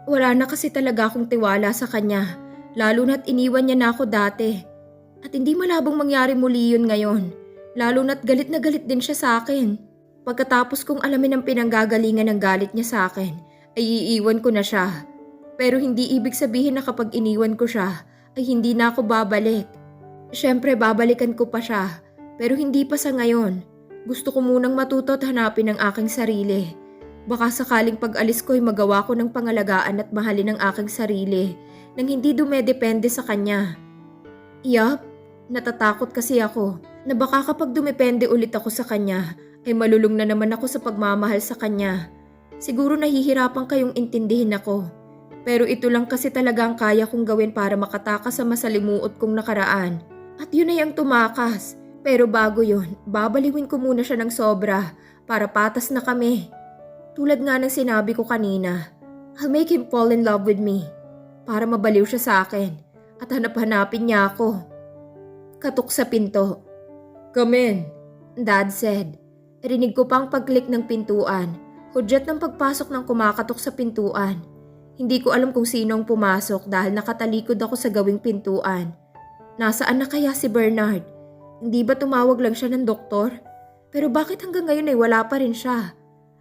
Wala na kasi talaga akong tiwala sa kanya, lalo na't iniwan niya na ako dati. At hindi malabong mangyari muli yun ngayon, lalo na't galit na galit din siya sa akin. Pagkatapos kong alamin ang pinanggagalingan ng galit niya sa akin, ay iiwan ko na siya. Pero hindi ibig sabihin na kapag iniwan ko siya, ay hindi na ako babalik. Siyempre babalikan ko pa siya, pero hindi pa sa ngayon. Gusto ko munang matuto at hanapin ang aking sarili. Baka sakaling pag-alis ko ay magawa ko ng pangalagaan at mahalin ang aking sarili nang hindi dumedepende sa kanya. Yup, natatakot kasi ako na baka kapag dumepende ulit ako sa kanya ay malulung na naman ako sa pagmamahal sa kanya. Siguro nahihirapan kayong intindihin ako. Pero ito lang kasi talaga ang kaya kong gawin para makatakas sa masalimuot kong nakaraan. At yun ay ang tumakas. Pero bago yun, babaliwin ko muna siya ng sobra para patas na kami. Tulad nga ng sinabi ko kanina, I'll make him fall in love with me para mabaliw siya sa akin at hanap-hanapin niya ako. Katok sa pinto. Come in, Dad said. Rinig ko pang pag-click ng pintuan. Hudyat ng pagpasok ng kumakatok sa pintuan. Hindi ko alam kung sino ang pumasok dahil nakatalikod ako sa gawing pintuan. Nasaan na kaya si Bernard? Hindi ba tumawag lang siya ng doktor? Pero bakit hanggang ngayon ay wala pa rin siya?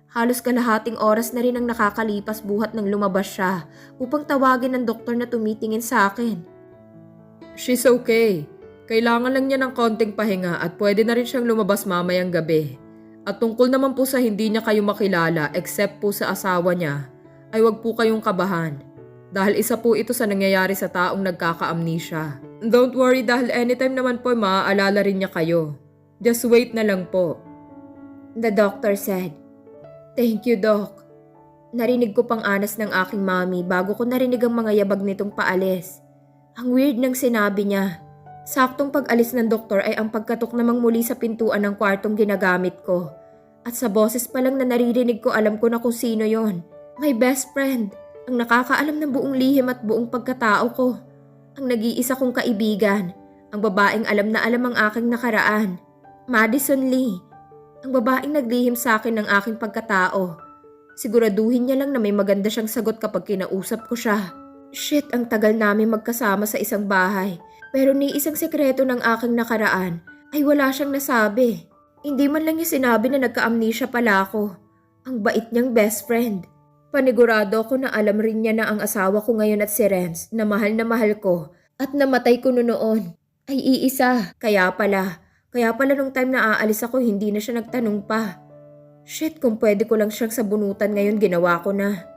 Halos kalahating oras na rin ang nakakalipas buhat nang lumabas siya upang tawagin ng doktor na tumitingin sa akin. She's okay. Kailangan lang niya ng konting pahinga at pwede na rin siyang lumabas mamayang gabi. At tungkol naman po sa hindi niya kayo makilala except po sa asawa niya, ay wag po kayong kabahan. Dahil isa po ito sa nangyayari sa taong nagkaka-amnesia. Don't worry dahil anytime naman po maaalala rin niya kayo. Just wait na lang po. The doctor said. Thank you, Doc. Narinig ko pang anas ng aking mami bago ko narinig ang mga yabag nitong paalis. Ang weird ng sinabi niya. Saktong pag-alis ng doktor ay ang pagkatok namang muli sa pintuan ng kwartong ginagamit ko. At sa boses pa lang na naririnig ko alam ko na kung sino yon. My best friend, ang nakakaalam ng buong lihim at buong pagkatao ko. Ang nag-iisa kong kaibigan, ang babaeng alam na alam ang aking nakaraan. Madison Lee. Ang babaeng naglihim sa akin ng aking pagkatao. Siguraduhin niya lang na may maganda siyang sagot kapag kinausap ko siya. Shit, ang tagal namin magkasama sa isang bahay. Pero ni isang sekreto ng aking nakaraan ay wala siyang nasabi. Hindi man lang niya sinabi na nagka-amnesia pala ako. Ang bait niyang best friend. Panigurado ko na alam rin niya na ang asawa ko ngayon at si Renz na mahal ko at namatay ko noon ay iisa. Kaya pala nung time na aalis ako hindi na siya nagtanong pa. Shit, kung pwede ko lang siyang sabunutan ngayon ginawa ko na.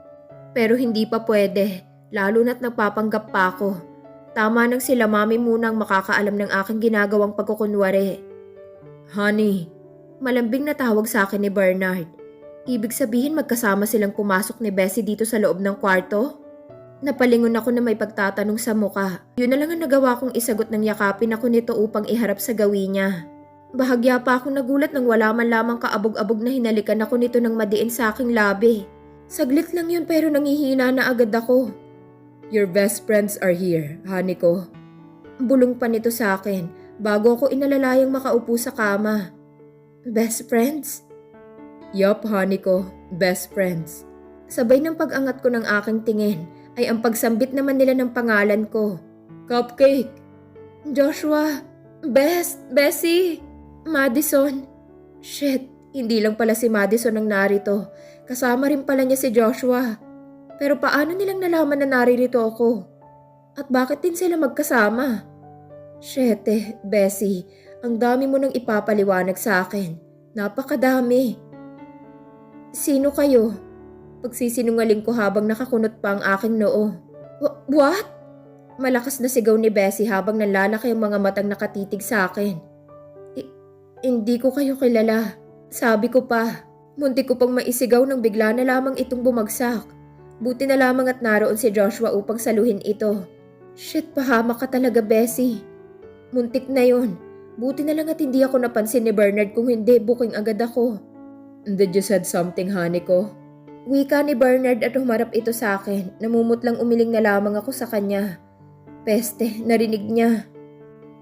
Pero hindi pa pwede, lalo na't nagpapanggap pa ako. Tama nang sila mami munang makakaalam ng aking ginagawang pagkukunwari. Honey, malambing na tawag sa akin ni Bernard. Ibig sabihin magkasama silang pumasok ni Bessie dito sa loob ng kwarto? Napalingon ako na may pagtatanong sa muka. Yun na lang ang nagawa kong isagot ng yakapin ako nito upang iharap sa gawin niya. Bahagya pa akong nagulat nang wala man lamang kaabog-abog na hinalikan ako nito ng madiin sa aking labi. Saglit lang yun pero nangihina na agad ako. Your best friends are here, honey ko. Bulong pa nito sa akin bago ako inalalayang makaupo sa kama. Best friends? Yup, honey ko, best friends. Sabay ng pag-angat ko ng aking tingin ay ang pagsambit naman nila ng pangalan ko. Cupcake, Joshua, Bessie, Madison. Shit, hindi lang pala si Madison ang narito. Kasama rin pala niya si Joshua. Pero paano nilang nalaman na naririto ako? At bakit din sila magkasama? Shete, Bessie, ang dami mo nang ipapaliwanag sa akin. Napakadami. Sino kayo? Pagsisinungaling ko habang nakakunot pa ang aking noo. What? Malakas na sigaw ni Bessie habang nalalaki ang mga matang nakatitig sa akin. Hindi ko kayo kilala. Sabi ko pa, muntik ko pang maisigaw nang bigla na lamang itong bumagsak. Buti na lamang at naroon si Joshua upang saluhin ito. Shit, pahamak ka talaga, Bessie. Muntik na yon. Buti na lang at hindi ako napansin ni Bernard, kung hindi, booking agad ako. Did you said something, honey ko? Wika ni Bernard at humarap ito sa akin. Namumutlang umiling na lamang ako sa kanya. Peste, narinig niya.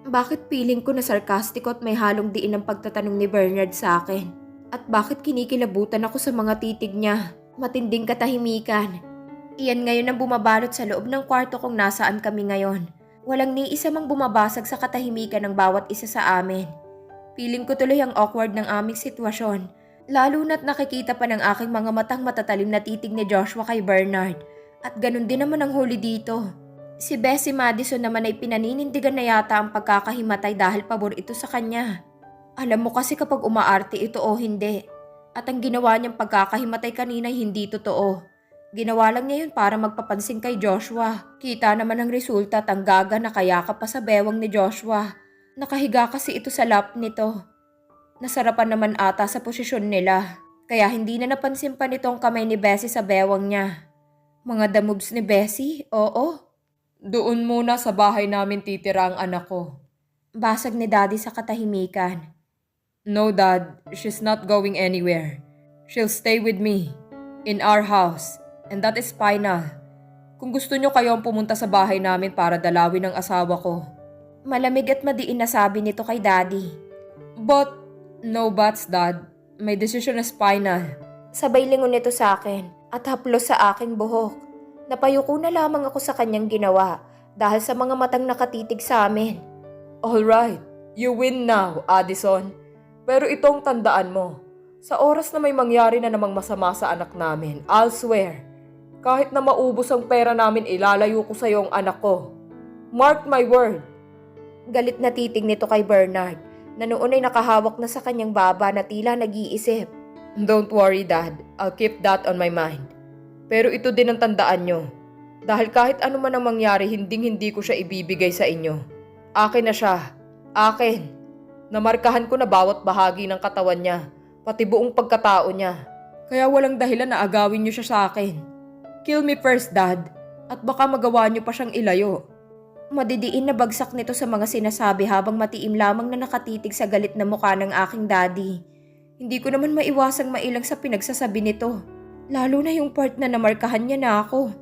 Bakit feeling ko na sarkastiko at may halong diin ang pagtatanong ni Bernard sa akin? At bakit kinikilabutan ako sa mga titig niya? Matinding katahimikan. Iyan ngayon ang bumabalot sa loob ng kwarto kung nasaan kami ngayon. Walang ni isa mang bumabasag sa katahimikan ng bawat isa sa amin. Feeling ko tuloy ang awkward ng aming sitwasyon. Lalo na't nakikita pa ng aking mga matang matatalim na titig ni Joshua kay Bernard. At ganun din naman ang huli dito. Si Bessie Madison naman ay pinaninindigan na yata ang pagkakahimatay dahil pabor ito sa kanya. Alam mo kasi kapag umaarte ito o hindi. At ang ginawa niyang pagkakahimatay kanina ay hindi totoo. Ginawa lang niya yun para magpapansin kay Joshua. Kita naman ang resulta at ang gaga na kayakap pa sa bewang ni Joshua. Nakahiga kasi ito sa lap nito. Nasarapan naman ata sa posisyon nila. Kaya hindi na napansin pa nitong kamay ni Bessie sa bewang niya. Mga the moves ni Bessie? Oo. Doon muna sa bahay namin titira ang anak ko. Basag ni Daddy sa katahimikan. No, Dad. She's not going anywhere. She'll stay with me. In our house. And that is final. Kung gusto nyo kayong pumunta sa bahay namin para dalawin ang asawa ko. Malamig at madiin na sabi nito kay Daddy. But, no buts, Dad. My decision is final. Sabay lingon nito sa akin at haplos sa aking buhok. Napayuko na lamang ako sa kanyang ginawa dahil sa mga matang nakatitig sa amin. Alright, you win now, Addison. Pero itong tandaan mo, sa oras na may mangyari na namang masama sa anak namin, I'll swear, kahit na maubos ang pera namin ilalayo ko sa iyo ang anak ko. Mark my word. Galit na titig nito kay Bernard na noon ay nakahawak na sa kanyang baba na tila nag-iisip. Don't worry, Dad. I'll keep that on my mind. Pero ito din ang tandaan nyo. Dahil kahit ano man ang mangyari, hindi ko siya ibibigay sa inyo. Akin na siya. Akin. Namarkahan ko na bawat bahagi ng katawan niya, pati buong pagkatao niya. Kaya walang dahilan na agawin nyo siya sa akin. Kill me first, Dad. At baka magawa nyo pa siyang ilayo. Madidiin na bagsak nito sa mga sinasabi habang matiim lamang na nakatitig sa galit na mukha ng aking daddy. Hindi ko naman maiwasang mailang sa pinagsasabi nito. Lalo na yung part na namarkahan niya na ako.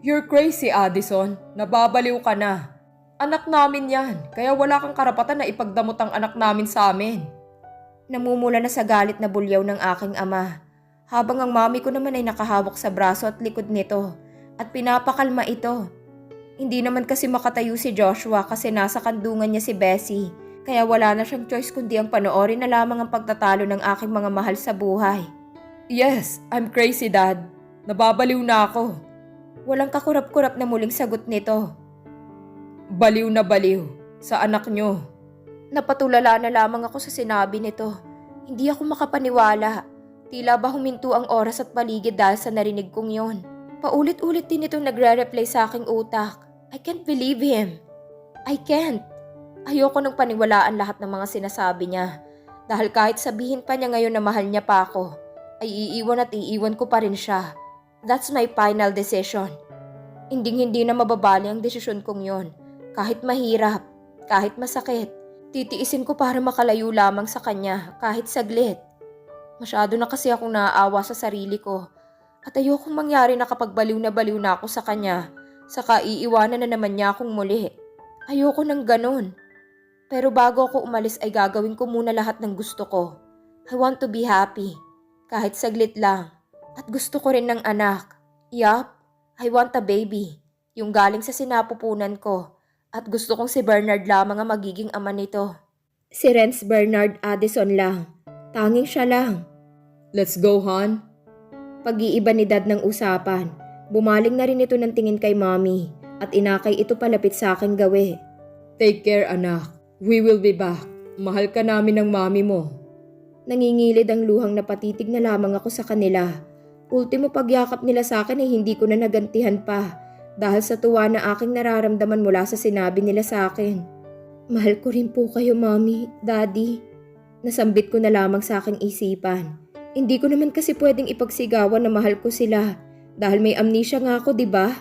You're crazy, Addison. Nababaliw ka na. Anak namin yan, kaya wala kang karapatan na ipagdamot ang anak namin sa amin. Namumula na sa galit na bulyaw ng aking ama. Habang ang mami ko naman ay nakahawak sa braso at likod nito at pinapakalma ito. Hindi naman kasi makatayo si Joshua kasi nasa kandungan niya si Bessie. Kaya wala na siyang choice kundi ang panoorin na lamang ang pagtatalo ng aking mga mahal sa buhay. Yes, I'm crazy, Dad. Nababaliw na ako. Walang kakurap-kurap na muling sagot nito. Baliw na baliw sa anak nyo. Napatulala na lamang ako sa sinabi nito. Hindi ako makapaniwala. Tila ba huminto ang oras at paligid dahil sa narinig kong yon. Paulit-ulit din itong nagre-replay sa aking utak. I can't believe him. I can't. Ayoko nang paniwalaan lahat ng mga sinasabi niya. Dahil kahit sabihin pa niya ngayon na mahal niya pa ako, ay iiwan ko pa rin siya. That's my final decision. Hindi na mababali ang desisyon kong yon. Kahit mahirap, kahit masakit, titiisin ko para makalayo lamang sa kanya kahit saglit. Masyado na kasi akong naaawa sa sarili ko at ayokong mangyari na kapag baliw na ako sa kanya, saka iiwanan na naman niya akong muli. Ayoko ng ganun. Pero bago ako umalis ay gagawin ko muna lahat ng gusto ko. I want to be happy. Kahit saglit lang. At gusto ko rin ng anak. Yup, I want a baby. Yung galing sa sinapupunan ko. At gusto kong si Bernard lamang ang magiging ama nito. Si Renz Bernard Addison lang. Tanging siya lang. Let's go, hon. Pag-iiba ni Dad ng usapan. Bumaling na rin ito ng tingin kay Mommy. At inakay ito palapit sa akin gawi. Take care, anak. We will be back. Mahal ka namin ng Mommy mo. Nangingilid ang luhang napatitig na lamang ako sa kanila. Ultimo pagyakap nila sa akin ay hindi ko na nagantihan pa dahil sa tuwa na aking nararamdaman mula sa sinabi nila sa akin. Mahal ko rin po kayo, Mommy, Daddy. Nasambit ko na lamang sa aking isipan. Hindi ko naman kasi pwedeng ipagsigawan na mahal ko sila dahil may amnesia nga ako, diba?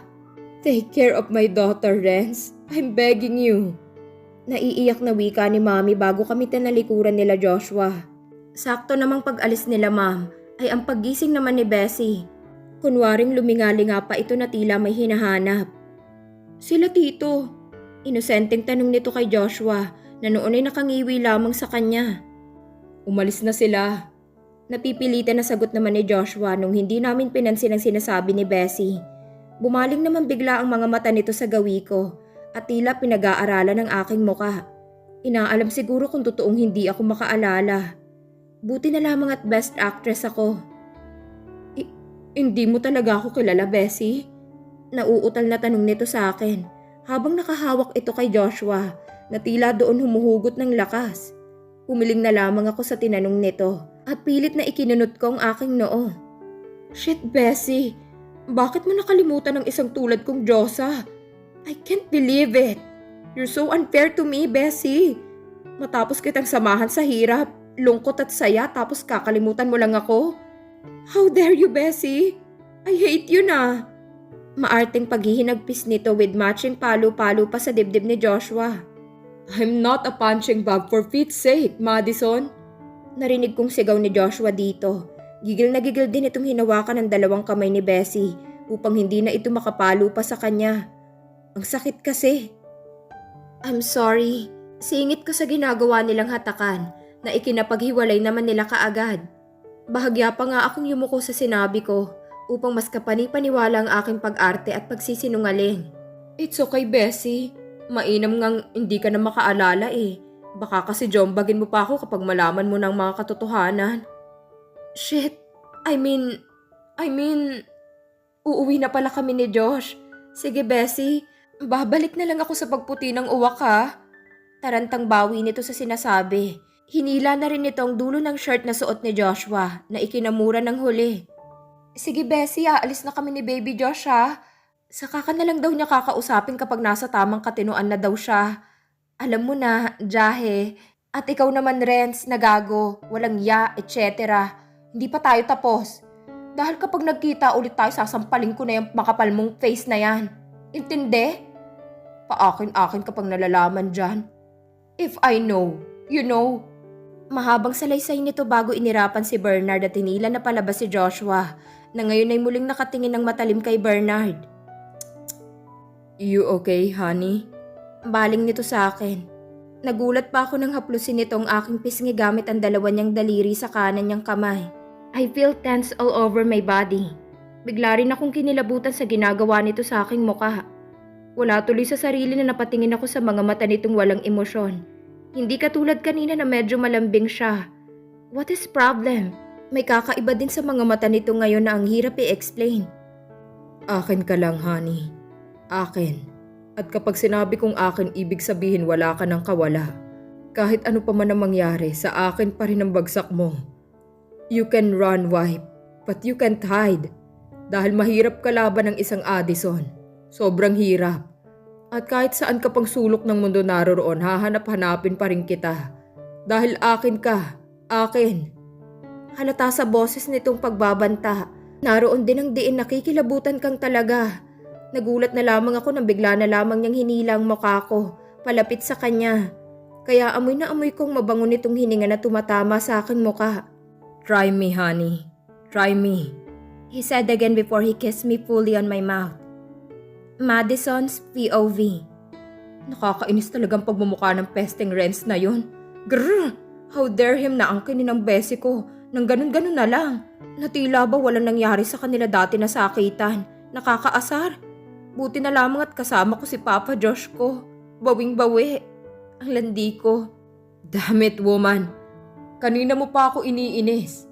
Take care of my daughter, Renz. I'm begging you. Naiiyak na wika ni Mommy bago kami tinalikuran nila Joshua. Sakto namang pag-alis nila, Ma'am, ay ang paggising naman ni Bessie. Kunwaring lumingalinga pa ito na tila may hinahanap. Sila tito. Inosenteng tanong nito kay Joshua na noon ay nakangiwi lamang sa kanya. Umalis na sila. Napipilitan na sagot naman ni Joshua nung hindi namin pinansin ang sinasabi ni Bessie. Bumaling naman bigla ang mga mata nito sa gawi ko at tila pinag-aaralan ng aking muka. Inaalam siguro kung totoong hindi ako makaalala. Buti na lamang at best actress ako. Hindi mo talaga ako kilala, Bessie? Nauutal na tanong nito sa akin habang nakahawak ito kay Joshua na tila doon humuhugot ng lakas. Umiling na lamang ako sa tinanong nito at pilit na ikinunot ko ang aking noo. Shit, Bessie! Bakit mo nakalimutan ng isang tulad kong Diyosa? I can't believe it! You're so unfair to me, Bessie! Matapos kitang samahan sa hirap, lungkot at saya tapos kakalimutan mo lang ako? How dare you, Bessie? I hate you na! Maarteng paghihinagpis nito with matching palo-palo pa sa dibdib ni Joshua. I'm not a punching bag for Pete's sake, Madison. Narinig kong sigaw ni Joshua dito. Gigil na gigil din itong hinawakan ng dalawang kamay ni Bessie upang hindi na ito makapalo pa sa kanya. Ang sakit kasi. I'm sorry. Singit ko sa ginagawa nilang hatakan na ikinapaghiwalay naman nila kaagad. Bahagya pa nga akong yumuko sa sinabi ko upang mas kapani-paniwala ang aking pag-arte at pagsisinungaling. It's okay, Bessie. Mainam ngang hindi ka na makaalala eh. Baka kasi jombagin mo pa ako kapag malaman mo ng mga katotohanan. Shit. I mean, uuwi na pala kami ni Josh. Sige, Bessie. Babalik na lang ako sa pagputi ng uwak ha. Tarantang bawi nito sa sinasabi. Hinila na rin nito ang dulo ng shirt na suot ni Joshua na ikinamura ng huli. Sige, Bessie, aalis na kami ni Baby Josh ha. Saka ka na lang daw niya kakausapin kapag nasa tamang katinuan na daw siya. Alam mo na, Jahe. At ikaw naman, Renz, nagago, walang ya, etc. Hindi pa tayo tapos. Dahil kapag nagkita ulit tayo, sasampalin ko na yung makapal mong face na yan. Intindi? Paakin-akin kapag nalalaman dyan. If I know, you know. Mahabang salaysay nito bago inirapan si Bernard at hinila na palabas si Joshua na ngayon ay muling nakatingin ng matalim kay Bernard. You okay, honey? Baling nito sa akin. Nagulat pa ako nang haplusin nito ang aking pisngi gamit ang dalawa niyang daliri sa kanan niyang kamay. I feel tense all over my body. Bigla rin akong kinilabutan sa ginagawa nito sa aking muka. Wala tuloy sa sarili na napatingin ako sa mga mata nitong walang emosyon. Hindi katulad kanina na medyo malambing siya. What is problem? May kakaiba din sa mga mata nito ngayon na ang hirap i-explain. Akin ka lang, honey. Akin. At kapag sinabi kong akin, ibig sabihin wala ka ng kawala. Kahit ano pa man ang mangyari, sa akin pa rin ang bagsak mo. You can run, wife, but you can't hide. Dahil mahirap kalaban ng isang Addison. Sobrang hirap. At kahit saan ka pang sulok ng mundo naroroon, hahanap-hanapin pa rin kita. Dahil akin ka. Akin. Halata sa boses nitong pagbabanta. Naroon din ang diin nakikilabutan kang talaga. Nagulat na lamang ako nang bigla na lamang niyang hinilang mukha ko, palapit sa kanya. Kaya amoy na amoy kong mabango nitong hininga na tumatama sa aking mukha. Try me, honey. Try me. He said again before he kissed me fully on my mouth. Madison's POV. Nakakainis talagang pagmumukha ng pesteng Renz na yun. Grrr! How dare him na angkinin ng besi ko nang ganun-ganun na lang. Natila ba walang nangyari sa kanila dati na sakitan? Nakakaasar. Buti na lamang at kasama ko si Papa Josh ko. Bawing-bawi. Ang landi ko. Damn it, woman. Kanina mo pa ako iniinis.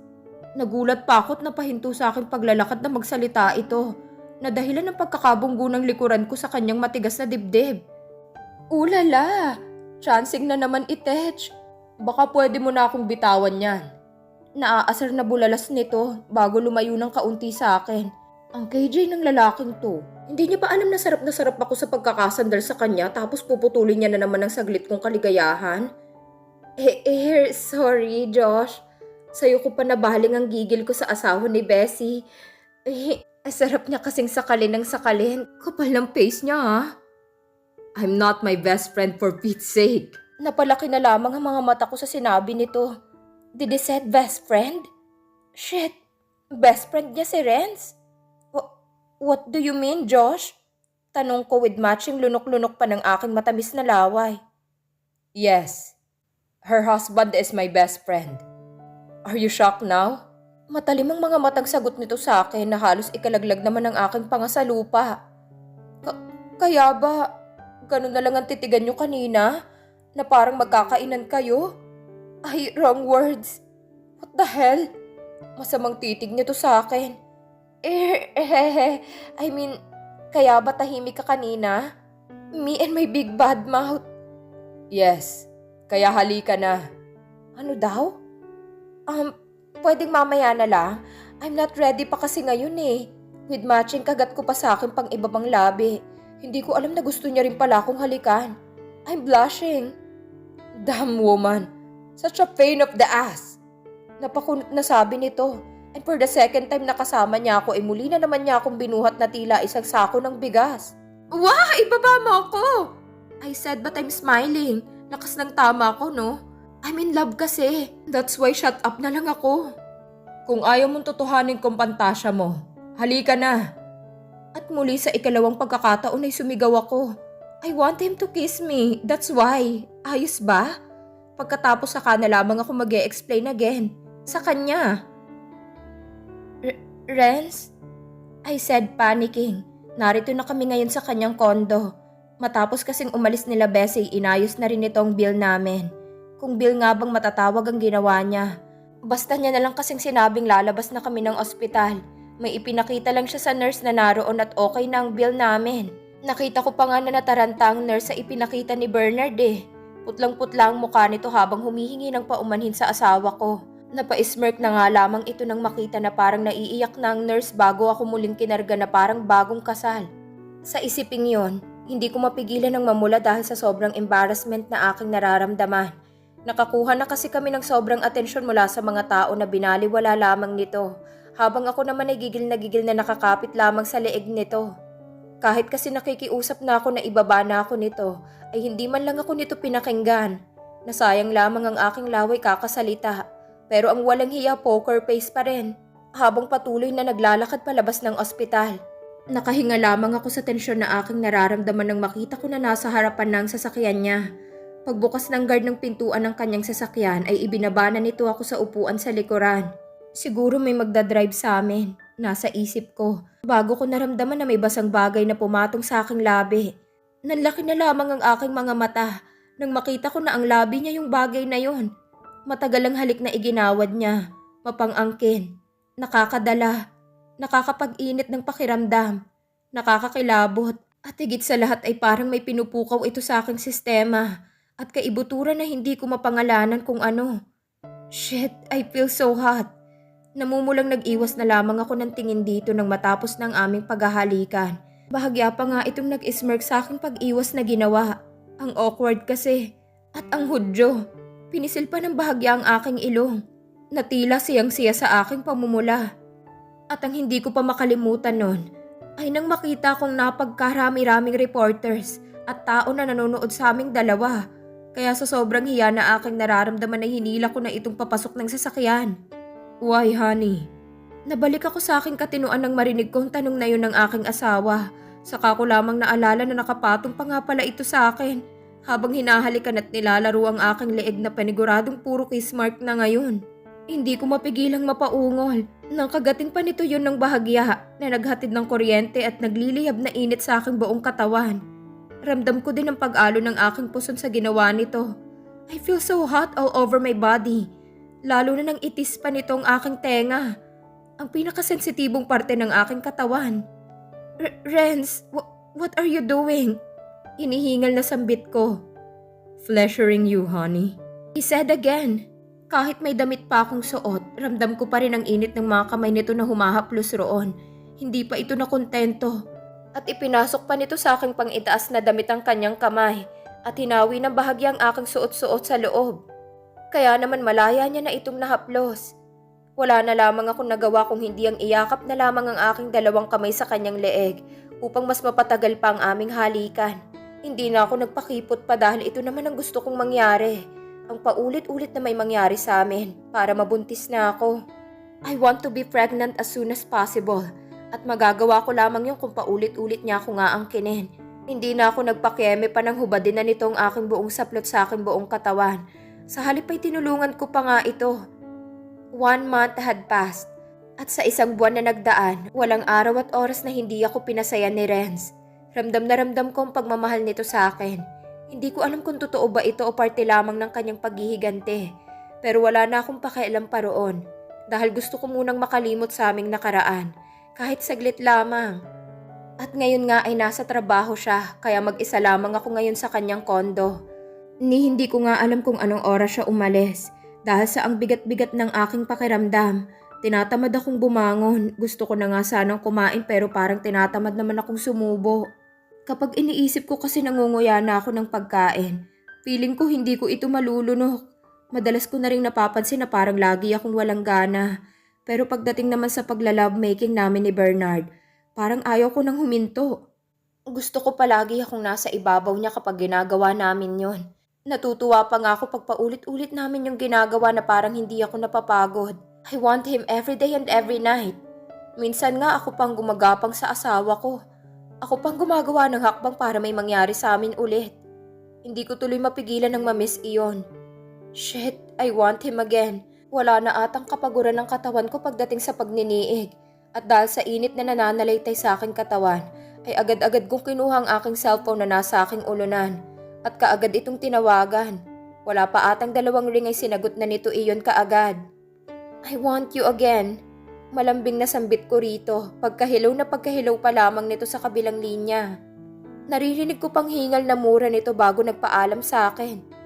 Nagulat pa ako at napahinto sa aking paglalakad na magsalita ito na dahilan ng pagkakabunggo ng likuran ko sa kanyang matigas na dibdib. Ulala! Chancing na naman itech. Baka pwede mo na akong bitawan yan. Naaasar na bulalas nito bago lumayo ng kaunti sa akin. Ang KJ ng lalaking to. Hindi niya pa alam na sarap ako sa pagkakasandal sa kanya tapos puputulin niya na naman ang saglit kong kaligayahan. Sorry, Josh. Sa'yo ko pa nabaling ang gigil ko sa asawa ni Bessie. Sarap niya kasing sakalin ng sakalin. Kapal ng face niya ha. I'm not my best friend for Pete's sake. Napalaki na lamang ang mga mata ko sa sinabi nito. Did he said best friend? Shit, best friend niya si Renz? What do you mean, Josh? Tanong ko with matching lunok-lunok pa ng aking matamis na laway. Yes, her husband is my best friend. Are you shocked now? Matalim ang mga matang sagot nito sa akin na halos ikalaglag naman ng aking panga sa lupa. Kaya ba, ganun na lang ang titigan nyo kanina? Na parang magkakainan kayo? Ay, wrong words. What the hell? Masamang titig nito sa akin. I mean, kaya ba tahimik ka kanina? Me and my big bad mouth. Yes, kaya halika na. Ano daw? Pwedeng mamaya na lang. I'm not ready pa kasi ngayon eh. With matching kagat ko pa sa akin pang iba pang labi. Hindi ko alam na gusto niya rin pala akong halikan. I'm blushing. Damn woman. Such a pain of the ass. Napakunot na sabi nito. And for the second time nakasama niya ako, muli na naman niya akong binuhat na tila isang sako ng bigas. Wah! Ibaba mo ako! I said but I'm smiling. Lakas ng tama ko, no? I'm in love kasi. That's why shut up na lang ako. Kung ayaw mong tutuhanin kong pantasya mo, halika na. At muli sa ikalawang pagkakataon ay sumigaw ako. I want him to kiss me. That's why. Ayos ba? Pagkatapos saka na lamang ako mag-e-explain again. Sa kanya. Renz? I said panicking. Narito na kami ngayon sa kanyang kondo. Matapos kasing umalis nila Bessie, inayos na rin itong bill namin. Kung bill nga bang matatawag ang ginawa niya. Basta niya na lang kasing sinabing lalabas na kami ng ospital. May ipinakita lang siya sa nurse na naroon at okay na ang bill namin. Nakita ko pa nga na nataranta ang nurse sa ipinakita ni Bernard eh. Putlang-putla ang mukha nito habang humihingi ng paumanhin sa asawa ko. Napa-smirk na nga lamang ito nang makita na parang naiiyak na ang nurse bago ako muling kinarga na parang bagong kasal. Sa isiping yon, hindi ko mapigilan ng mamula dahil sa sobrang embarrassment na aking nararamdaman. Nakakuha na kasi kami ng sobrang atensyon mula sa mga tao na binaliwala lamang nito, habang ako naman ay gigil na nakakapit lamang sa leeg nito. Kahit kasi nakikiusap na ako na ibaba na ako nito, ay hindi man lang ako nito pinakinggan. Nasayang lamang ang aking laway kakasalita, pero ang walang hiya poker face pa rin, habang patuloy na naglalakad palabas ng ospital. Nakahinga lamang ako sa tensyon na aking nararamdaman nang makita ko na nasa harapan ng sasakyan niya. Pagbukas ng guard ng pintuan ng kanyang sasakyan ay ibinaba na nito ako sa upuan sa likuran. Siguro may magdadrive sa amin, nasa isip ko, bago ko naramdaman na may basang bagay na pumatong sa aking labi. Nanlaki na lamang ang aking mga mata nang makita ko na ang labi niya yung bagay na yon. Matagal ang halik na iginawad niya, mapang-angkin, nakakadala, nakakapag-init ng pakiramdam, nakakakilabot, at higit sa lahat ay parang may pinupukaw ito sa aking sistema at kaibuturan na hindi ko mapangalanan kung ano. Shit, I feel so hot. Namumulang nag-iwas na lamang ako ng tingin dito nang matapos ng aming paghahalikan. Bahagya pa nga itong nag-smirk sa aking pag-iwas na ginawa. Ang awkward kasi. At ang hudyo. Pinisil pa ng bahagya ang aking ilong. Natila siyang-siya sa aking pamumula. At ang hindi ko pa makalimutan nun ay nang makita kong napagkarami-raming reporters at tao na nanonood sa aming dalawa. Kaya sa sobrang hiya na aking nararamdaman ay hinila ko na itong papasok ng sasakyan. Why honey? Nabalik ako sa aking katinuan nang marinig ko ang tanong na yun ng aking asawa. Saka ko lamang naalala na nakapatong pa nga pala ito sa akin habang hinahalikan at nilalaro ang aking leeg na paniguradong puro kiss mark na ngayon. Hindi ko mapigilang mapaungol nang kagating pa nito yun ng bahagya na naghatid ng kuryente at nagliliyab na init sa aking buong katawan. Ramdam ko din ang pag-alo ng aking puson sa ginawa nito. I feel so hot all over my body. Lalo na nang itis pa nito ang aking tenga. Ang pinakasensitibong parte ng aking katawan. Renz, what are you doing? Hinihingal na sambit ko. Fleshering you, honey. He said again. Kahit may damit pa akong suot, ramdam ko pa rin ang init ng mga kamay nito na humahaplos roon. Hindi pa ito nakontento. At ipinasok pa nito sa aking pang-itaas na damit ang kanyang kamay at hinawi ng bahagya ang aking suot-suot sa loob. Kaya naman malaya niya na itong nahaplos. Wala na lamang akong nagawa kung hindi ang iyakap na lamang ang aking dalawang kamay sa kanyang leeg upang mas mapatagal pa ang aming halikan. Hindi na ako nagpakipot pa dahil ito naman ang gusto kong mangyari. Ang paulit-ulit na may mangyari sa amin para mabuntis na ako. I want to be pregnant as soon as possible. At magagawa ko lamang yung kung paulit-ulit niya ako nga angkinin. Hindi na ako nagpakieme pa ng hubadin na nito ang aking buong saplot sa aking buong katawan. Sa halip ay tinulungan ko pa nga ito. 1 month had passed At sa isang buwan na nagdaan, walang araw at oras na hindi ako pinasaya ni Renz. Ramdam na ramdam ko ang pagmamahal nito sa akin. Hindi ko alam kung totoo ba ito o parte lamang ng kanyang paghihigante. Pero wala na akong pakialam pa roon. Dahil gusto ko munang makalimot sa aming nakaraan. Kahit saglit lamang. At ngayon nga ay nasa trabaho siya, kaya mag-isa lamang ako ngayon sa kanyang kondo. Hindi ko nga alam kung anong oras siya umalis. Dahil sa ang bigat-bigat ng aking pakiramdam, tinatamad akong bumangon. Gusto ko na nga sanang kumain pero parang tinatamad naman akong sumubo. Kapag iniisip ko kasi nangunguya na ako ng pagkain, feeling ko hindi ko ito malulunok. Madalas ko na rin napapansin na parang lagi akong walang gana. Pero pagdating naman sa pagla-lovemaking namin ni Bernard, parang ayaw ko nang huminto. Gusto ko palagi akong nasa ibabaw niya kapag ginagawa namin yon. Natutuwa pa nga ako pag paulit-ulit namin yung ginagawa na parang hindi ako napapagod. I want him every day and every night. Minsan nga ako pang gumagapang sa asawa ko. Ako pang gumagawa ng hakbang para may mangyari sa amin ulit. Hindi ko tuloy mapigilan ng mamiss iyon. Shit, I want him again. Wala na atang kapaguran ng katawan ko pagdating sa pagniniig. At dahil sa init na nananalaytay sa aking katawan, ay agad-agad kong kinuha ang aking cellphone na nasa aking ulunan. At kaagad itong tinawagan. Wala pa atang 2 ring ay sinagot na nito iyon kaagad. I want you again. Malambing na sambit ko rito, pagkahilaw pa lamang nito sa kabilang linya. Naririnig ko pang hingal na mura nito bago nagpaalam sa akin.